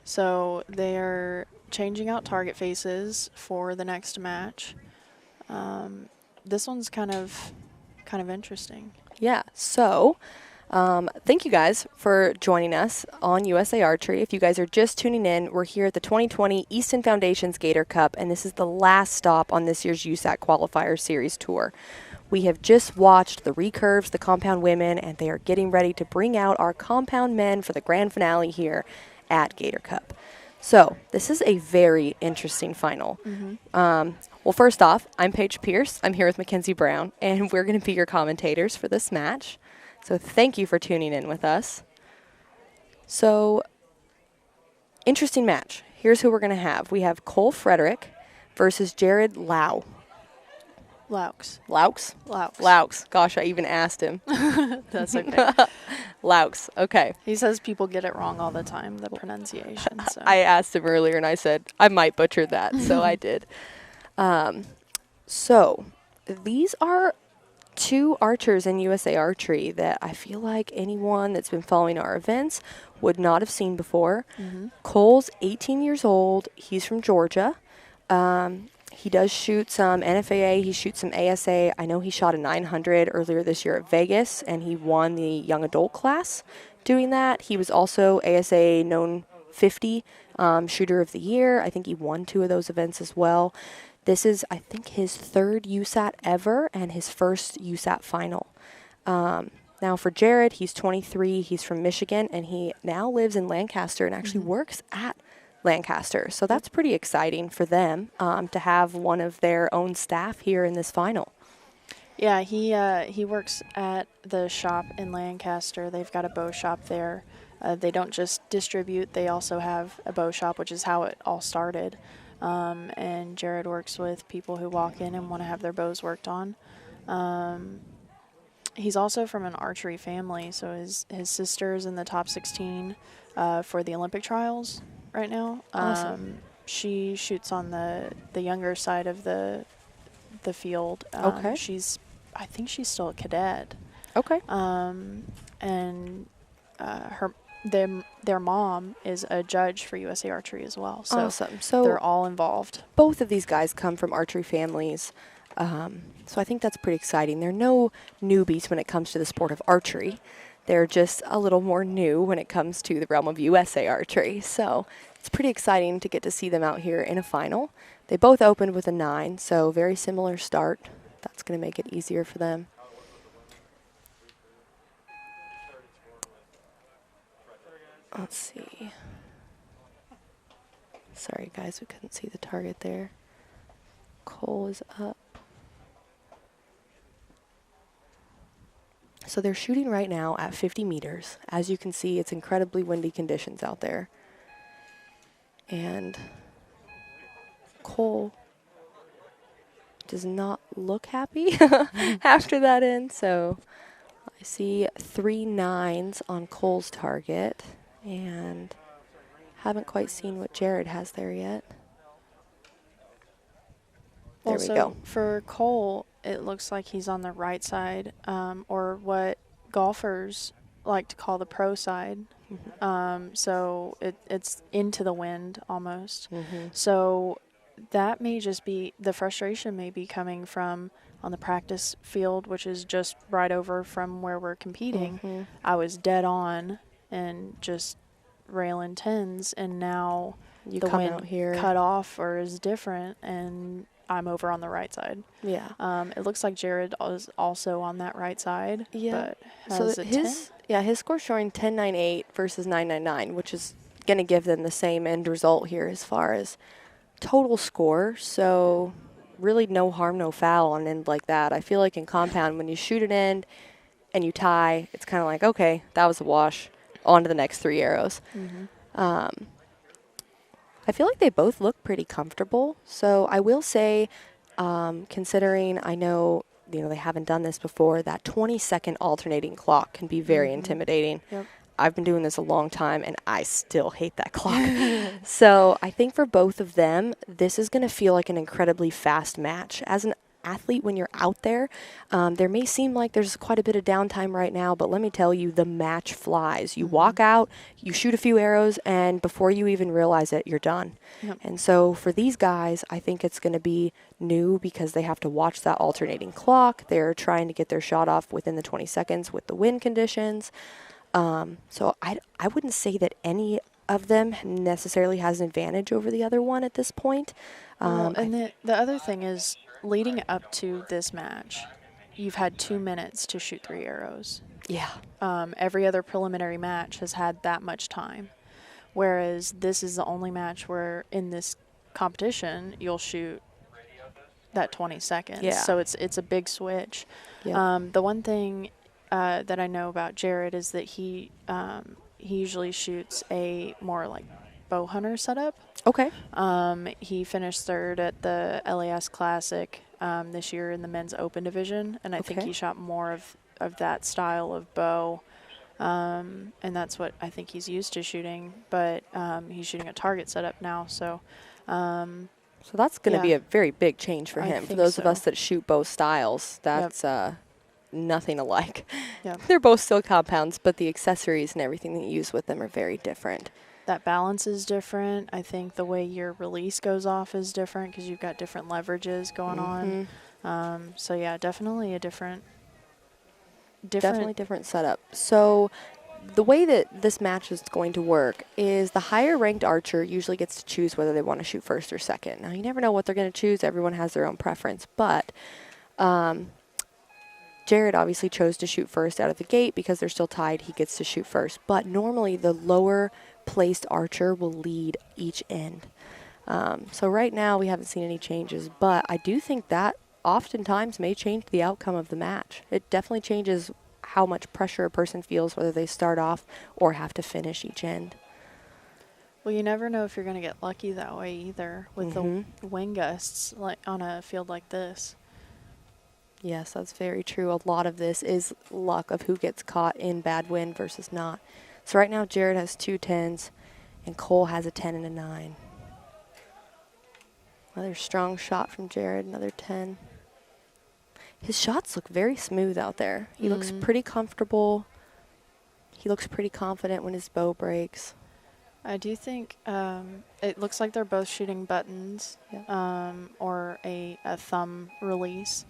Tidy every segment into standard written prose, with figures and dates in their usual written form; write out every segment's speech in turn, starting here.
So they're changing out target faces for the next match. This one's kind of interesting. Yeah, so thank you guys for joining us on USA Archery. If you guys are just tuning in, we're here at the 2020 Easton Foundations Gator Cup, and this is the last stop on this year's USAC Qualifier Series Tour. We have just watched the recurves, the compound women, and they are getting ready to bring out our compound men for the grand finale here at Gator Cup. So this is a very interesting final. Well, first off, I'm Paige Pierce. I'm here with Mackenzie Brown, and we're going to be your commentators for this match. So thank you for tuning in with us. So, interesting match. Here's who we're going to have. We have Cole Frederick versus Jared Laux. Laux. Laux? Laux. Laux. Gosh, I even asked him. That's okay. Laux. Okay. He says people get it wrong all the time, the pronunciation. So. I asked him earlier, and I said, I might butcher that, so I did. So, these are two archers in USA Archery that I feel like anyone that's been following our events would not have seen before. Cole's 18 years old. He's from Georgia. He does shoot some NFAA. He shoots some ASA. I know he shot a 900 earlier this year at Vegas, and he won the young adult class doing that. He was also ASA known 50 shooter of the year. I think he won 2 of those events as well. This is, I think, his 3rd USAT ever and his first USAT final. Now for Jared, he's 23. He's from Michigan, and he now lives in Lancaster and actually works at Lancaster. So that's pretty exciting for them to have one of their own staff here in this final. Yeah, he works at the shop in Lancaster. They've got a bow shop there. They don't just distribute, they also have a bow shop, which is how it all started. And Jared works with people who walk in and want to have their bows worked on. He's also from an archery family, so his sister's in the top 16 for the Olympic trials right now. Awesome. She shoots on the younger side of the field. Okay. I think she's still a cadet. Okay. And their mom is a judge for USA Archery as well. So Awesome. So they're all involved. both of these guys come from archery families. So I think that's pretty exciting. They're no newbies when it comes to the sport of archery. They're just a little more new when it comes to the realm of USA Archery. So it's pretty exciting to get to see them out here in a final. They both opened with a 9, so very similar start. That's going to make it easier for them. Let's see. Sorry, guys, we couldn't see the target there. Cole is up. So they're shooting right now at 50 meters. As you can see, it's incredibly windy conditions out there. And Cole does not look happy after that end. So I see 3 9s on Cole's target. And haven't quite seen what Jared has there yet. There we go. For Cole, it looks like he's on the right side, or what golfers like to call the pro side. So it's into the wind almost. So that may just be, the frustration may be coming from on the practice field, which is just right over from where we're competing. I was dead on and just railing 10s, and now You the come wind out here. cut off or is different, and I'm over on the right side. Yeah. It looks like Jared is also on that right side. Yeah. But So has a 10. his score's showing 10.98 versus 9.99, which is going to give them the same end result here as far as total score. So really no harm, no foul on an end like that. I feel like in compound, when you shoot an end and you tie, it's kind of like, okay, that was a wash. On to the next 3 arrows. I feel like they both look pretty comfortable. So I will say, considering I know they haven't done this before, that 20-second alternating clock can be very intimidating. Yep. I've been doing this a long time, and I still hate that clock. So I think for both of them, this is going to feel like an incredibly fast match. As an athlete when you're out there. There may seem like there's quite a bit of downtime right now, but let me tell you, the match flies. You walk out, you shoot a few arrows, and before you even realize it, you're done. Yep. And so for these guys, I think it's going to be new because they have to watch that alternating clock. They're trying to get their shot off within the 20 seconds with the wind conditions. So I wouldn't say that any of them necessarily has an advantage over the other one at this point. Well, and the other thing is, leading up to this match, you've had 2 minutes to shoot 3 arrows. Yeah. Every other preliminary match has had that much time, whereas this is the only match where in this competition you'll shoot that 20 seconds. Yeah. So it's a big switch. Yeah. The one thing that I know about Jared is that he usually shoots a more like bow hunter setup. Okay. He finished 3rd at the LAS Classic this year in the men's open division, and I think Okay. he shot more of that style of bow, and that's what I think he's used to shooting, but he's shooting a target setup now, so So that's going to be yeah. a very big change for I him. For think those of so. us that shoot both styles, that's nothing alike. Yep. They're both still compounds, but the accessories and everything that you use with them are very different. that balance is different. I think the way your release goes off is different because you've got different leverages going on. So yeah, definitely a different. Definitely different setup. So the way that this match is going to work is the higher ranked archer usually gets to choose whether they want to shoot first or second. Now, you never know what they're going to choose. Everyone has their own preference. But Jared obviously chose to shoot first out of the gate because they're still tied. He gets to shoot first. But normally the lower placed archer will lead each end. So right now we haven't seen any changes. But I do think that oftentimes may change the outcome of the match. It definitely changes how much pressure a person feels, whether they start off or have to finish each end. Well, you never know if you're going to get lucky that way either with the wind gusts like on a field like this. Yes, that's very true. A lot of this is luck of who gets caught in bad wind versus not. So right now Jared has 2 10s and Cole has a 10 and a 9. Another strong shot from Jared, another 10. His shots look very smooth out there. He looks pretty comfortable. He looks pretty confident when his bow breaks. I do think it looks like they're both shooting buttons or a thumb release.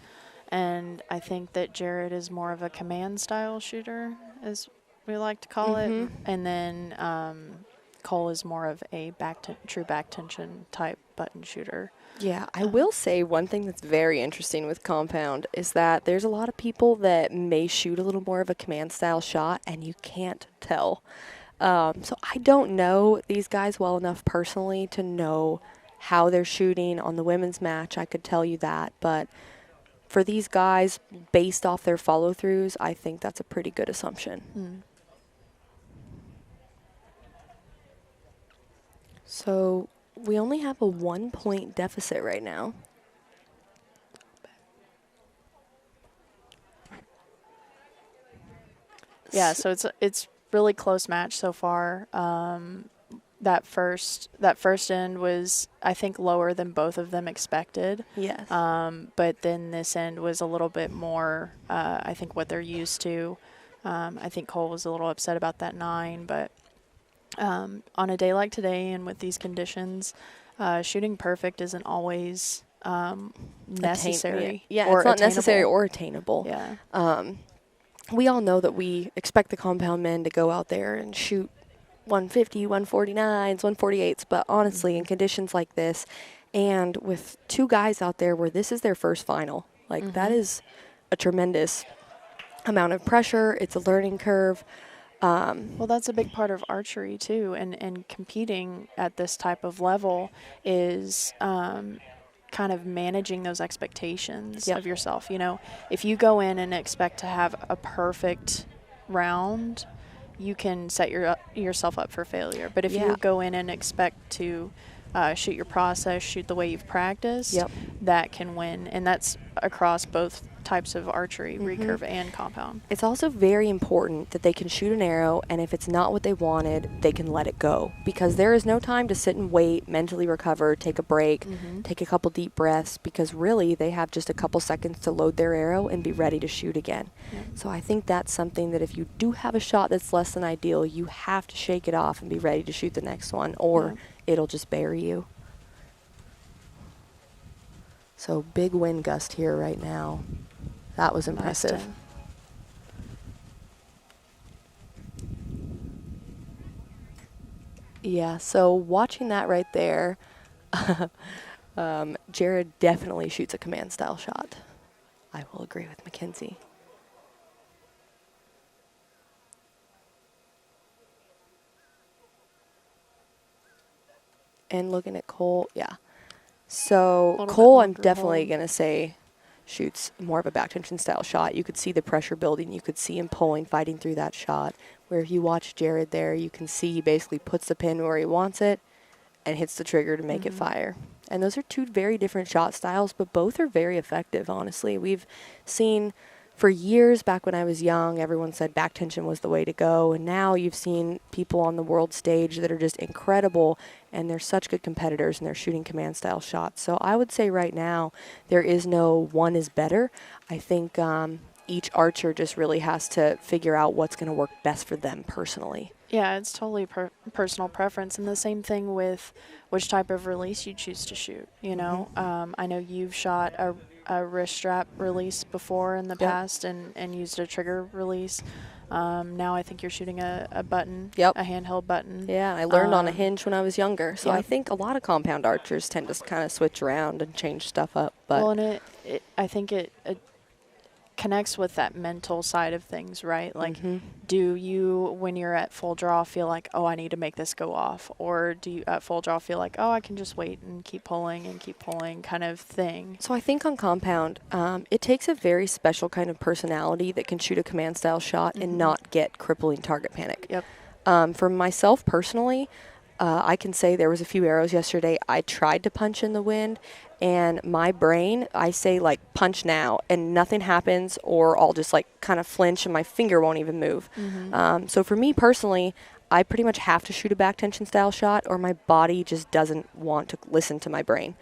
And I think that Jared is more of a command style shooter, as we like to call it. And then Cole is more of a true back tension type button shooter. Yeah, I will say one thing that's very interesting with compound is that there's a lot of people that may shoot a little more of a command style shot and you can't tell. So I don't know these guys well enough personally to know how they're shooting on the women's match. I could tell you that, but for these guys, based off their follow-throughs, I think that's a pretty good assumption. So we only have a 1-point deficit right now. Yeah, so it's really close match so far. That first end was, I think, lower than both of them expected. Yes. But then this end was a little bit more, I think, what they're used to. I think Cole was a little upset about that 9, but on a day like today and with these conditions, shooting perfect isn't always necessary. Yeah, or it's not attainable. necessary or attainable. Yeah. We all know that we expect the compound men to go out there and shoot 150, 149s, 148s, but honestly, in conditions like this, and with 2 guys out there where this is their first final, like that is a tremendous amount of pressure. It's a learning curve. Well, that's a big part of archery too, and competing at this type of level is kind of managing those expectations of yourself. You know, if you go in and expect to have a perfect round, you can set yourself up for failure. But if you go in and expect to shoot your process, shoot the way you've practiced, that can win. And that's across both types of archery, recurve and compound. It's also very important that they can shoot an arrow, and if it's not what they wanted, they can let it go. Because there is no time to sit and wait, mentally recover, take a break, take a couple deep breaths, because really they have just a couple seconds to load their arrow and be ready to shoot again. Yeah. So I think that's something that if you do have a shot that's less than ideal, you have to shake it off and be ready to shoot the next one, or it'll just bury you. So big wind gust here right now. That was impressive. Nice. Yeah, so watching that right there, Jared definitely shoots a command style shot. I will agree with Mackenzie. And looking at Cole, yeah. So Cole, I'm definitely going to say shoots more of a back tension style shot. You could see the pressure building. You could see him pulling, fighting through that shot. Where if you watch Jared there, you can see he basically puts the pin where he wants it and hits the trigger to make it fire. And those are two very different shot styles, but both are very effective, honestly. We've seen for years, back when I was young, everyone said back tension was the way to go. And now you've seen people on the world stage that are just incredible, and they're such good competitors, and they're shooting command style shots. So I would say right now there is no one is better. I think each archer just really has to figure out what's going to work best for them personally. Yeah, it's totally personal preference, and the same thing with which type of release you choose to shoot. You know, I know you've shot a wrist strap release before in the past and used a trigger release. Now I think you're shooting a button, a handheld button. Yeah, I learned on a hinge when I was younger, so I think a lot of compound archers tend to kind of switch around and change stuff up. But well, and I think it connects with that mental side of things, right? Like, do you, when you're at full draw, feel like, oh, I need to make this go off? Or do you at full draw feel like, oh, I can just wait and keep pulling kind of thing? So I think on compound, it takes a very special kind of personality that can shoot a command style shot and not get crippling target panic. For myself personally, I can say there was a few arrows yesterday I tried to punch in the wind, and my brain, I say like punch now, and nothing happens, or I'll just like kind of flinch and my finger won't even move. So for me personally, I pretty much have to shoot a back tension style shot, or my body just doesn't want to listen to my brain.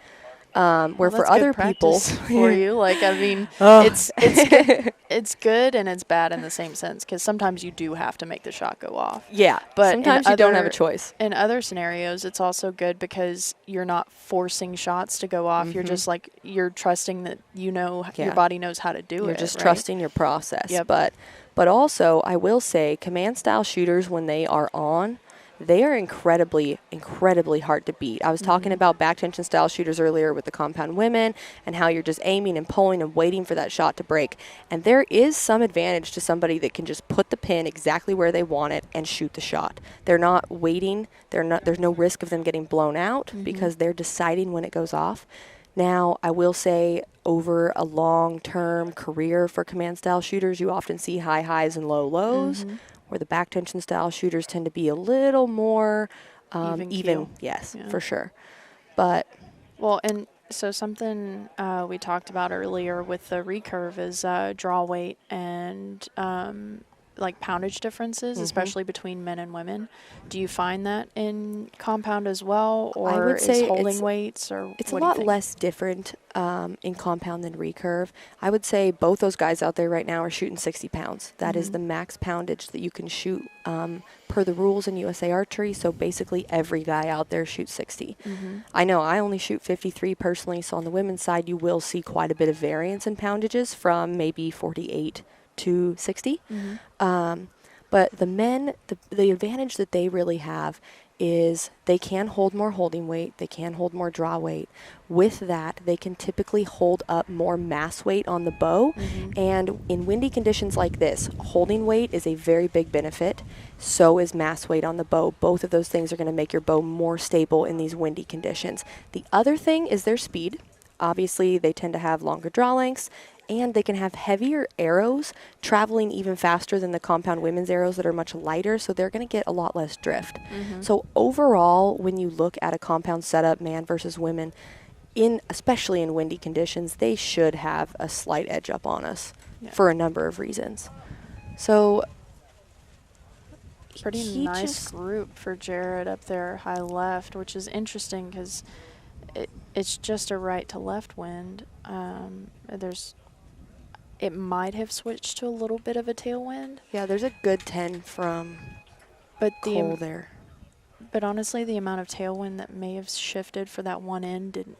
Where for other people, for you, like, I mean, it's good, it's good and it's bad in the same sense, because sometimes you do have to make the shot go off. Yeah, but sometimes you don't have a choice. In other scenarios, it's also good because you're not forcing shots to go off. You're just like, you're trusting that your body knows how to do it. You're just trusting your process. But also, I will say, command style shooters, when they are on, they are incredibly, incredibly hard to beat. I was talking about back tension style shooters earlier with the compound women, and how you're just aiming and pulling and waiting for that shot to break. And there is some advantage to somebody that can just put the pin exactly where they want it and shoot the shot. They're not waiting. There's no risk of them getting blown out because they're deciding when it goes off. Now, I will say, over a long-term career for command style shooters, you often see high highs and low lows. Where the back tension style shooters tend to be a little more even. Yes, for sure. But well, and so something we talked about earlier with the recurve is draw weight and like poundage differences, especially between men and women. Do you find that in compound as well, or I would say holding weights, or it's a lot less different in compound than recurve. I would say both those guys out there right now are shooting 60 pounds. That is the max poundage that you can shoot per the rules in USA Archery. So basically every guy out there shoots 60. I know I only shoot 53 personally, so on the women's side you will see quite a bit of variance in poundages from maybe 48 to 60. But the men, the advantage that they really have is they can hold more holding weight, they can hold more draw weight. With that, they can typically hold up more mass weight on the bow. And in windy conditions like this, holding weight is a very big benefit. So is mass weight on the bow. Both of those things are going to make your bow more stable in these windy conditions. The other thing is their speed. Obviously, they tend to have longer draw lengths, and they can have heavier arrows traveling even faster than the compound women's arrows that are much lighter, so they're going to get a lot less drift. So overall, when you look at a compound setup, man versus women, especially in windy conditions, they should have a slight edge up on us for a number of reasons. So pretty nice group for Jared up there high left, which is interesting because it's just a right to left wind. It might have switched to a little bit of a tailwind. Yeah, there's a good 10 from Cole there. But honestly, the amount of tailwind that may have shifted for that one end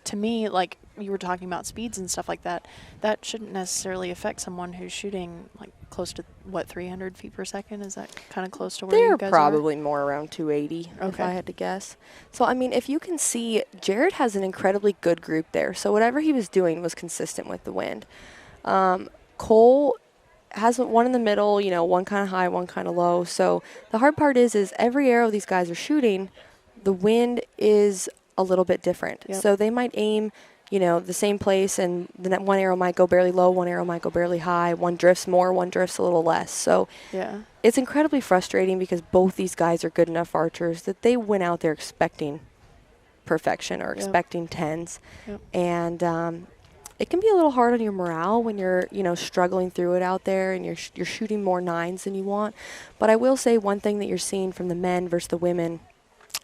to me, like you were talking about speeds and stuff like that, that shouldn't necessarily affect someone who's shooting like close to, 300 feet per second? Is that kind of close to where you guys are? They're probably more around 280, if I had to guess. So, I mean, if you can see, Jared has an incredibly good group there. So whatever he was doing was consistent with the wind. Cole has one in the middle, one kind of high, one kind of low. So the hard part is every arrow these guys are shooting, the wind is a little bit different. Yep. So they might aim, the same place, and then one arrow might go barely low, one arrow might go barely high, one drifts more, one drifts a little less. So it's incredibly frustrating because both these guys are good enough archers that they went out there expecting perfection or expecting tens. Yep. And it can be a little hard on your morale when you're, struggling through it out there and you're shooting more nines than you want. But I will say one thing that you're seeing from the men versus the women,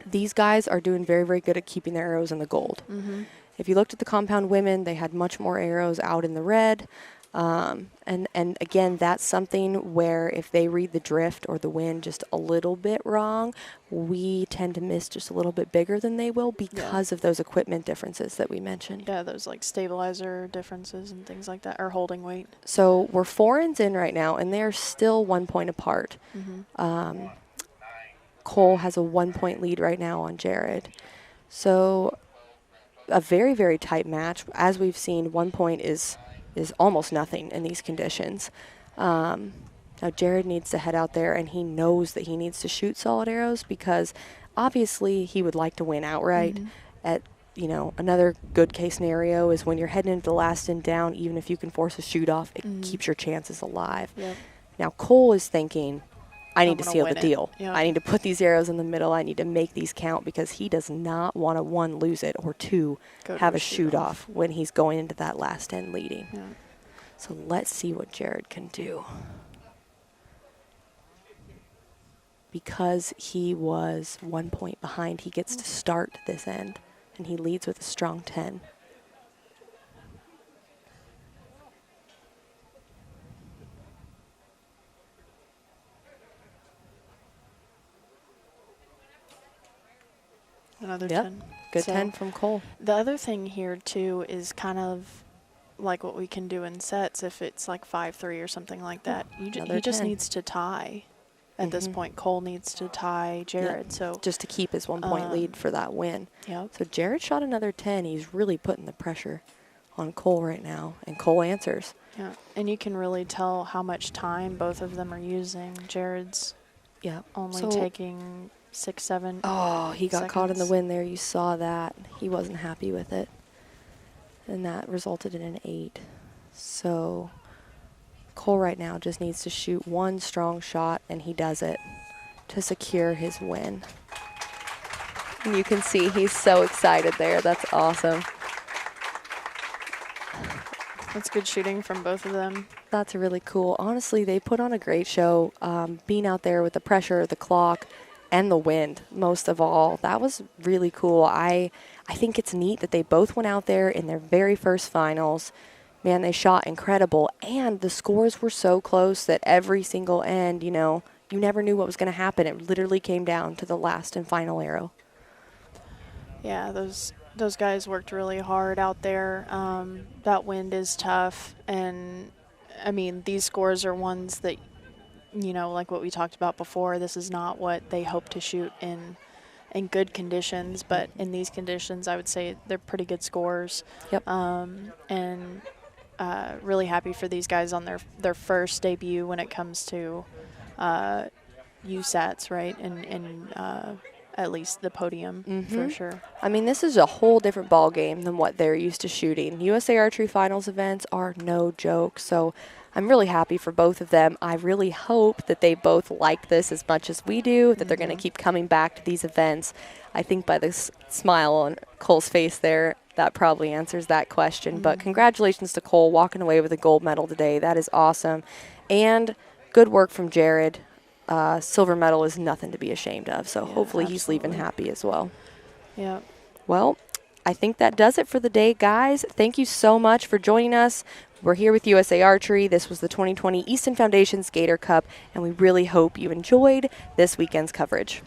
these guys are doing very, very good at keeping their arrows in the gold. Mm-hmm. If you looked at the compound women, they had much more arrows out in the red. And again, that's something where if they read the drift or the wind just a little bit wrong, we tend to miss just a little bit bigger than they will because of those equipment differences that we mentioned. Yeah, those like stabilizer differences and things like that, or holding weight. So we're 4 ends in right now, and they're still 1 point apart. Mm-hmm. Cole has a 1 point lead right now on Jared. So a very, very tight match. As we've seen, 1 point is almost nothing in these conditions. Now Jared needs to head out there, and he knows that he needs to shoot solid arrows because obviously he would like to win outright. Mm-hmm. Another good case scenario is when you're heading into the last end down, even if you can force a shoot off, it keeps your chances alive. Yep. Now Cole is thinking, I need to seal the deal. Yep. I need to put these arrows in the middle. I need to make these count because he does not want to, 1, lose it, or 2, have a shoot off when he's going into that last end leading. Yeah. So let's see what Jared can do. Because he was 1 point behind, he gets to start this end, and he leads with a strong 10. Another 10. Good 10 from Cole. The other thing here, too, is kind of like what we can do in sets if it's like 5-3 or something like that. He just needs to tie. At this point, Cole needs to tie Jared. Yep. So just to keep his 1 point lead for that win. Yep. So Jared shot another 10. He's really putting the pressure on Cole right now, and Cole answers. Yeah, and you can really tell how much time both of them are using. Jared's only taking 6-7 Oh, he got seconds. caught in the wind there. You saw that. He wasn't happy with it. And that resulted in an 8. So Cole right now just needs to shoot 1 strong shot, and he does it to secure his win. And you can see he's so excited there. That's awesome. That's good shooting from both of them. That's really cool. Honestly, they put on a great show. Being out there with the pressure, the clock, and the wind, most of all. That was really cool. I think it's neat that they both went out there in their very first finals. Man, they shot incredible. And the scores were so close that every single end, you never knew what was going to happen. It literally came down to the last and final arrow. Yeah, those guys worked really hard out there. That wind is tough. And, I mean, these scores are ones that, like what we talked about before, this is not what they hope to shoot in good conditions, but in these conditions, I would say they're pretty good scores. Yep. And really happy for these guys on their first debut when it comes to USATs, right? And at least the podium for sure. I mean, this is a whole different ball game than what they're used to shooting. USA Archery Finals events are no joke, so I'm really happy for both of them. I really hope that they both like this as much as we do, that they're going to keep coming back to these events. I think by the smile on Cole's face there, that probably answers that question. But congratulations to Cole walking away with a gold medal today. That is awesome. And good work from Jared. Silver medal is nothing to be ashamed of. So hopefully he's leaving happy as well. Yeah. Well, I think that does it for the day, guys. Thank you so much for joining us. We're here with USA Archery. This was the 2020 Easton Foundations Gator Cup, and we really hope you enjoyed this weekend's coverage.